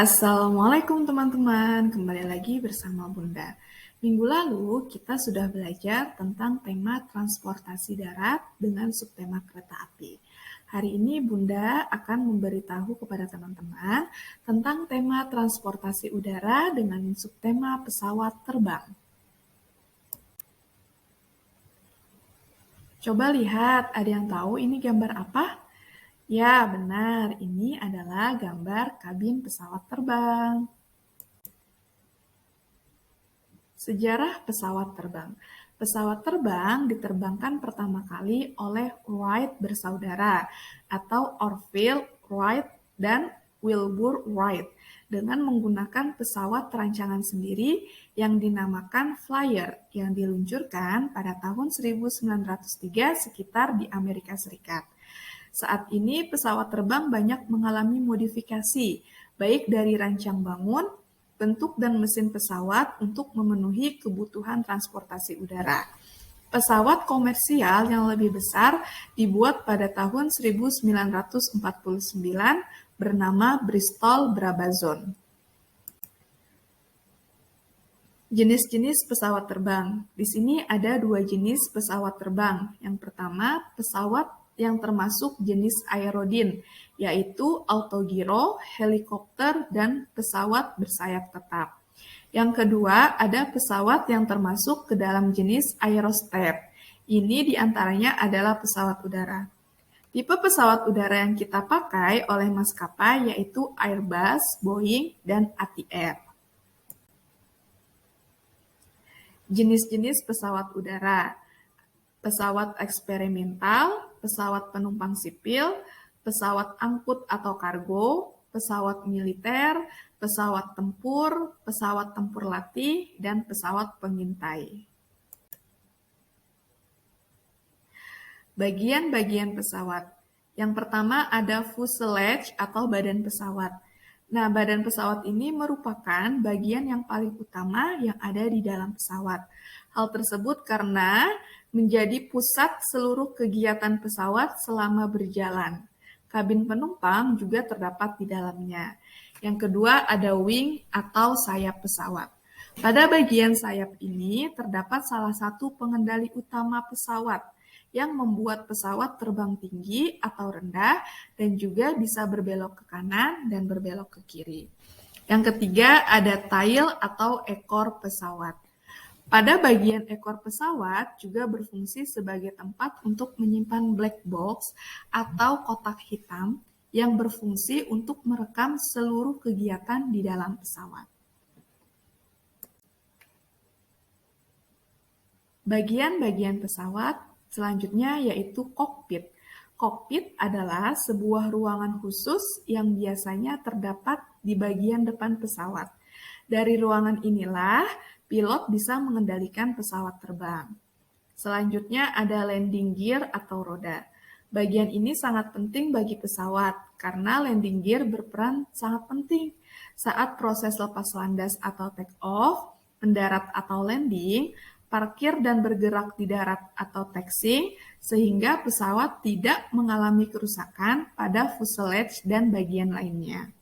Assalamualaikum teman-teman, kembali lagi bersama Bunda. Minggu lalu kita sudah belajar tentang tema transportasi darat dengan subtema kereta api. Hari ini Bunda akan memberitahu kepada teman-teman tentang tema transportasi udara dengan subtema pesawat terbang. Coba lihat, ada yang tahu ini gambar apa? Ya, benar. Ini adalah gambar kabin pesawat terbang. Sejarah pesawat terbang. Pesawat terbang diterbangkan pertama kali oleh Wright bersaudara atau Orville Wright dan Wilbur Wright dengan menggunakan pesawat rancangan sendiri yang dinamakan Flyer yang diluncurkan pada tahun 1903 sekitar di Amerika Serikat. Saat ini pesawat terbang banyak mengalami modifikasi, baik dari rancang bangun, bentuk dan mesin pesawat untuk memenuhi kebutuhan transportasi udara. Pesawat komersial yang lebih besar dibuat pada tahun 1949 bernama Bristol Brabazon. Jenis-jenis pesawat terbang. Di sini ada dua jenis pesawat terbang. Yang pertama, pesawat yang termasuk jenis aerodin, yaitu autogiro, helikopter, dan pesawat bersayap tetap. Yang kedua, ada pesawat yang termasuk ke dalam jenis aerostat. Ini diantaranya adalah pesawat udara. Tipe pesawat udara yang kita pakai oleh maskapai yaitu Airbus, Boeing, dan ATR. Jenis-jenis pesawat udara. Pesawat eksperimental, pesawat penumpang sipil, pesawat angkut atau kargo, pesawat militer, pesawat tempur latih, dan pesawat pengintai. Bagian-bagian pesawat. Yang pertama ada fuselage atau badan pesawat. Nah, badan pesawat ini merupakan bagian yang paling utama yang ada di dalam pesawat. Hal tersebut karena menjadi pusat seluruh kegiatan pesawat selama berjalan. Kabin penumpang juga terdapat di dalamnya. Yang kedua ada wing atau sayap pesawat. Pada bagian sayap ini terdapat salah satu pengendali utama pesawat yang membuat pesawat terbang tinggi atau rendah dan juga bisa berbelok ke kanan dan berbelok ke kiri. Yang ketiga ada tail atau ekor pesawat. Pada bagian ekor pesawat juga berfungsi sebagai tempat untuk menyimpan black box atau kotak hitam yang berfungsi untuk merekam seluruh kegiatan di dalam pesawat. Bagian-bagian pesawat selanjutnya yaitu kokpit. Kokpit adalah sebuah ruangan khusus yang biasanya terdapat di bagian depan pesawat. Dari ruangan inilah pilot bisa mengendalikan pesawat terbang. Selanjutnya ada landing gear atau roda. Bagian ini sangat penting bagi pesawat karena landing gear berperan sangat penting saat proses lepas landas atau take off, mendarat atau landing, parkir dan bergerak di darat atau taxiing, sehingga pesawat tidak mengalami kerusakan pada fuselage dan bagian lainnya.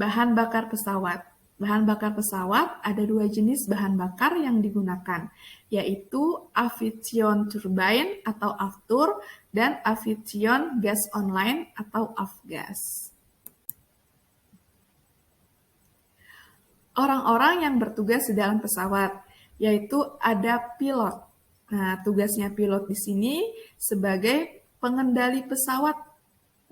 Bahan bakar pesawat. Bahan bakar pesawat ada dua jenis bahan bakar yang digunakan, yaitu aviation turbine atau aftur dan aviation gas online atau afgas. Orang-orang yang bertugas di dalam pesawat, yaitu ada pilot. Nah, tugasnya pilot di sini sebagai pengendali pesawat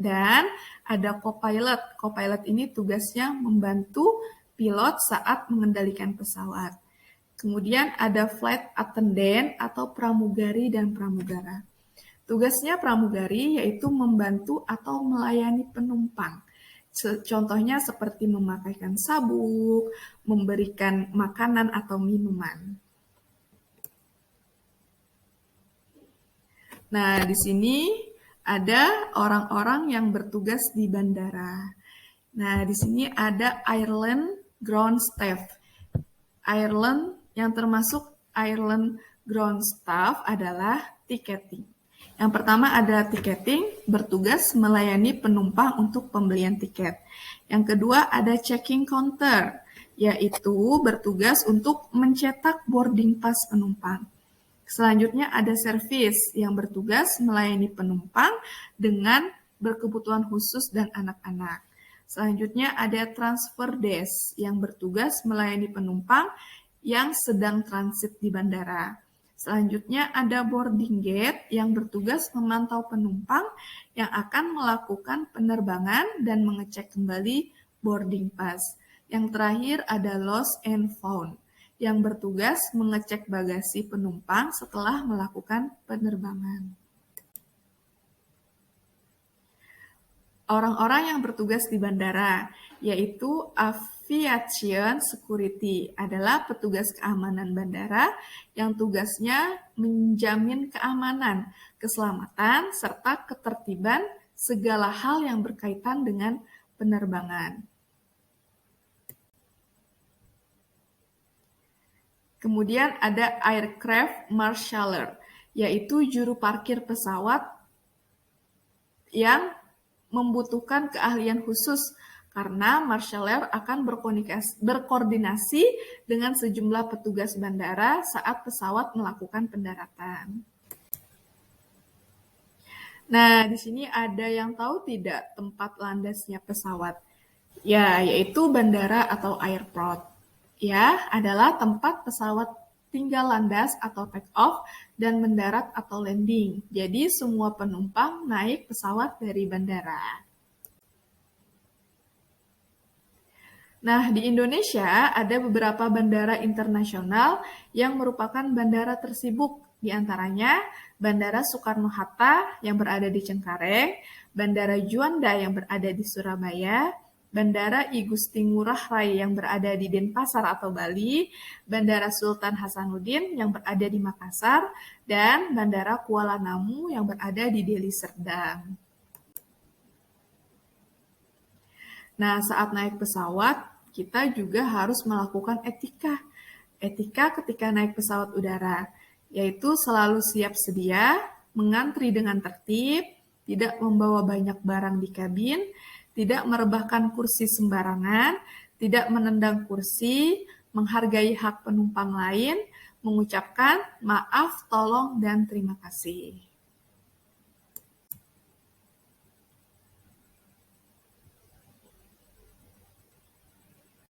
dan ada co-pilot. Co-pilot ini tugasnya membantu pilot saat mengendalikan pesawat. Kemudian ada flight attendant atau pramugari dan pramugara. Tugasnya pramugari yaitu membantu atau melayani penumpang. Contohnya seperti memakaikan sabuk, memberikan makanan atau minuman. Nah, di sini ada orang-orang yang bertugas di bandara. Nah, di sini ada Ireland Ground Staff. Ireland yang termasuk Ireland Ground Staff adalah ticketing. Yang pertama ada ticketing, bertugas melayani penumpang untuk pembelian tiket. Yang kedua ada checking counter, yaitu bertugas untuk mencetak boarding pass penumpang. Selanjutnya ada service yang bertugas melayani penumpang dengan berkebutuhan khusus dan anak-anak. Selanjutnya ada transfer desk yang bertugas melayani penumpang yang sedang transit di bandara. Selanjutnya ada boarding gate yang bertugas memantau penumpang yang akan melakukan penerbangan dan mengecek kembali boarding pass. Yang terakhir ada lost and found yang bertugas mengecek bagasi penumpang setelah melakukan penerbangan. Orang-orang yang bertugas di bandara, yaitu Aviation Security, adalah petugas keamanan bandara yang tugasnya menjamin keamanan, keselamatan, serta ketertiban segala hal yang berkaitan dengan penerbangan. Kemudian ada Aircraft Marshaller, yaitu juru parkir pesawat yang membutuhkan keahlian khusus karena marshaller akan berkoordinasi dengan sejumlah petugas bandara saat pesawat melakukan pendaratan. Nah, di sini ada yang tahu tidak tempat landasnya pesawat? Ya, yaitu bandara atau airport. Ya, adalah tempat pesawat tinggal landas atau take off dan mendarat atau landing. Jadi semua penumpang naik pesawat dari bandara. Nah, di Indonesia ada beberapa bandara internasional yang merupakan bandara tersibuk. Di antaranya Bandara Soekarno-Hatta yang berada di Cengkareng, Bandara Juanda yang berada di Surabaya, Bandara I Gusti Ngurah Rai yang berada di Denpasar atau Bali, Bandara Sultan Hasanuddin yang berada di Makassar, dan Bandara Kuala Namu yang berada di Deli Serdang. Nah, saat naik pesawat, kita juga harus melakukan etika. Etika ketika naik pesawat udara, yaitu selalu siap sedia, mengantri dengan tertib, tidak membawa banyak barang di kabin, tidak merebahkan kursi sembarangan, tidak menendang kursi, menghargai hak penumpang lain, mengucapkan maaf, tolong, dan terima kasih.